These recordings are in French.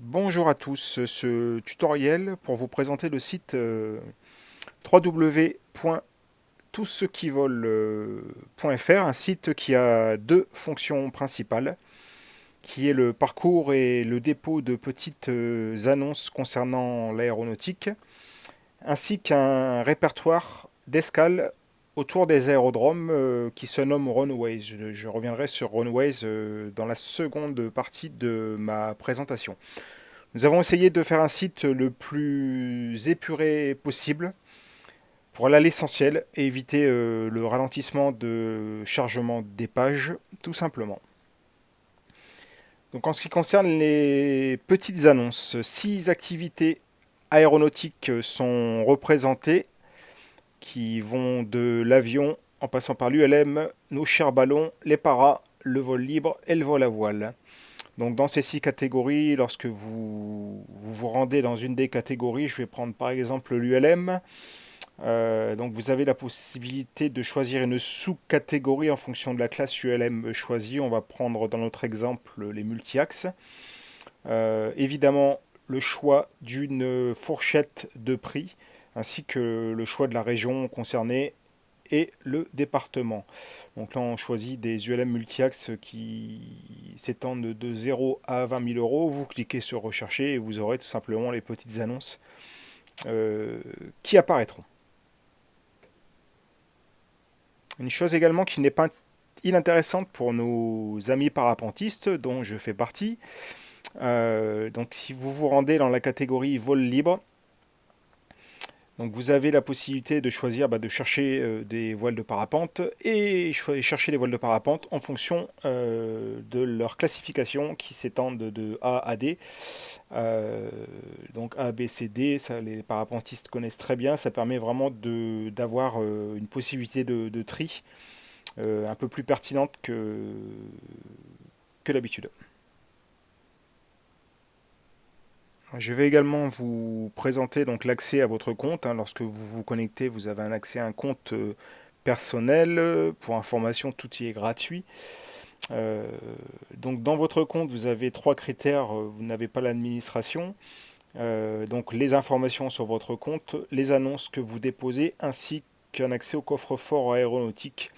Bonjour à tous, ce tutoriel pour vous présenter le site www.toutcequivolent.fr, un site qui a deux fonctions principales, qui est le parcours et le dépôt de petites annonces concernant l'aéronautique, ainsi qu'un répertoire d'escale autour des aérodromes qui se nomme Runways. Je reviendrai sur Runways dans la seconde partie de ma présentation. Nous avons essayé de faire un site le plus épuré possible pour aller à l'essentiel et éviter le ralentissement de chargement des pages, tout simplement. Donc en ce qui concerne les petites annonces, 6 activités aéronautiques sont représentées qui vont de l'avion en passant par l'ULM, nos chers ballons, les paras, le vol libre et le vol à voile. Donc dans ces 6 catégories, lorsque vous rendez dans une des catégories, je vais prendre par exemple l'ULM, donc vous avez la possibilité de choisir une sous-catégorie en fonction de la classe ULM choisie. On va prendre dans notre exemple les multi-axes. Évidemment, le choix d'une fourchette de prix, ainsi que le choix de la région concernée et le département. Donc là, on choisit des ULM multi-axes qui s'étendent de 0 à 20 000 euros. Vous cliquez sur rechercher et vous aurez tout simplement les petites annonces qui apparaîtront. Une chose également qui n'est pas inintéressante pour nos amis parapentistes, dont je fais partie. Donc si vous vous rendez dans la catégorie vol libre, donc vous avez la possibilité de choisir de chercher des voiles de parapente et chercher les voiles de parapente en fonction de leur classification qui s'étendent de A à D. Donc A, B, C, D, ça les parapentistes connaissent très bien, ça permet vraiment d'avoir une possibilité de tri un peu plus pertinente que d'habitude. Je vais également vous présenter donc l'accès à votre compte. Lorsque vous vous connectez, vous avez un accès à un compte personnel. Pour information, tout y est gratuit. Euh, donc dans votre compte, vous avez 3 critères. Vous n'avez pas l'administration. Donc les informations sur votre compte, les annonces que vous déposez, ainsi qu'un accès au coffre-fort aéronautique.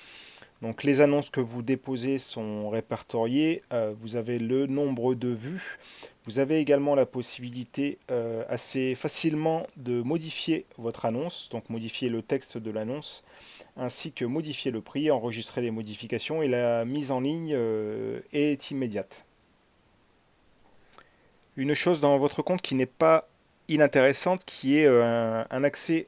Donc les annonces que vous déposez sont répertoriées, vous avez le nombre de vues, vous avez également la possibilité assez facilement de modifier votre annonce, donc modifier le texte de l'annonce, ainsi que modifier le prix, enregistrer les modifications et la mise en ligne est immédiate. Une chose dans votre compte qui n'est pas inintéressante, qui est un accès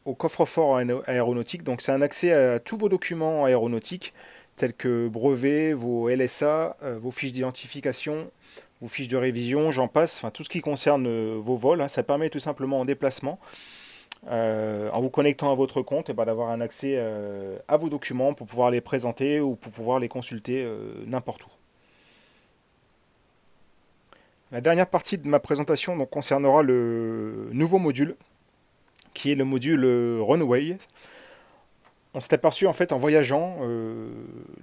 au coffre-fort aéronautique. Donc c'est un accès à tous vos documents aéronautiques, tels que brevets, vos LSA, vos fiches d'identification, vos fiches de révision, j'en passe, enfin tout ce qui concerne vos vols. Ça permet tout simplement en déplacement, en vous connectant à votre compte, d'avoir un accès à vos documents pour pouvoir les présenter ou pour pouvoir les consulter n'importe où. La dernière partie de ma présentation donc, concernera le nouveau module, qui est le module Runway. On s'est aperçu en fait en voyageant,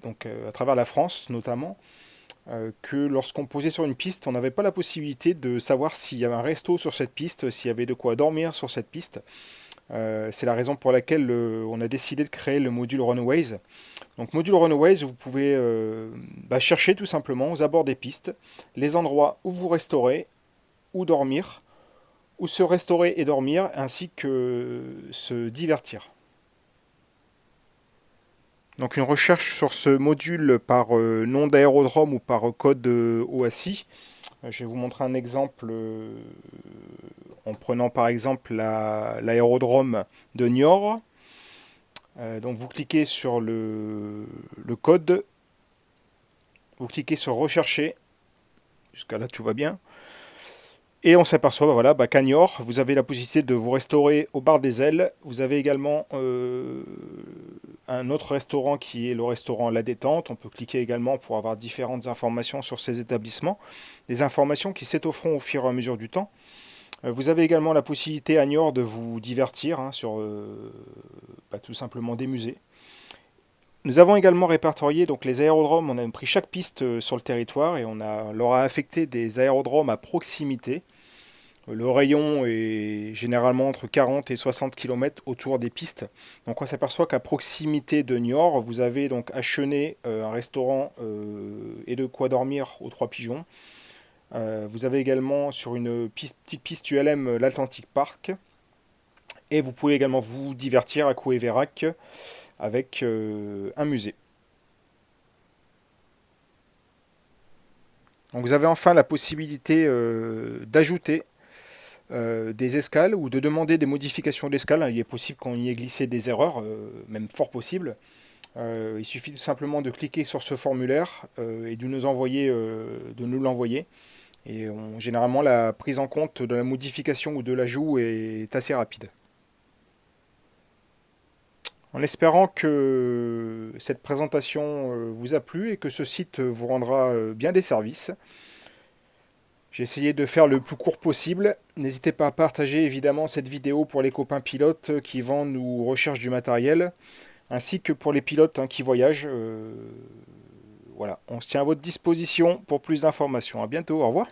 à travers la France notamment, que lorsqu'on posait sur une piste, on n'avait pas la possibilité de savoir s'il y avait un resto sur cette piste, s'il y avait de quoi dormir sur cette piste. C'est la raison pour laquelle on a décidé de créer le module Runaways. Donc module Runaways, vous pouvez chercher tout simplement aux abords des pistes les endroits où vous restaurez, où dormir, où se restaurer et dormir, ainsi que se divertir. Donc une recherche sur ce module par nom d'aérodrome ou par code OASI. Je vais vous montrer un exemple en prenant par exemple l'aérodrome de Niort. Donc vous cliquez sur le code, vous cliquez sur rechercher, jusqu'à là tout va bien. Et on s'aperçoit qu'à Niort, vous avez la possibilité de vous restaurer au bar des ailes. Vous avez également un autre restaurant qui est le restaurant La Détente. On peut cliquer également pour avoir différentes informations sur ces établissements. Des informations qui s'étofferont au fur et à mesure du temps. Vous avez également la possibilité à Niort de vous divertir sur tout simplement des musées. Nous avons également répertorié donc les aérodromes, on a pris chaque piste sur le territoire et leur a affecté des aérodromes à proximité. Le rayon est généralement entre 40 et 60 km autour des pistes. Donc on s'aperçoit qu'à proximité de Niort, vous avez donc à Chenay un restaurant et de quoi dormir aux Trois Pigeons. Vous avez également sur une petite piste ULM l'Atlantic Park. Et vous pouvez également vous divertir à Coué-Vérac avec un musée. Donc vous avez enfin la possibilité d'ajouter des escales ou de demander des modifications d'escale. Il est possible qu'on y ait glissé des erreurs, même fort possible. Il suffit tout simplement de cliquer sur ce formulaire et de nous l'envoyer. Et généralement, la prise en compte de la modification ou de l'ajout est assez rapide. En espérant que cette présentation vous a plu et que ce site vous rendra bien des services. J'ai essayé de faire le plus court possible. N'hésitez pas à partager évidemment cette vidéo pour les copains pilotes qui vendent ou recherchent du matériel, ainsi que pour les pilotes qui voyagent. Voilà, on se tient à votre disposition pour plus d'informations. À bientôt, au revoir.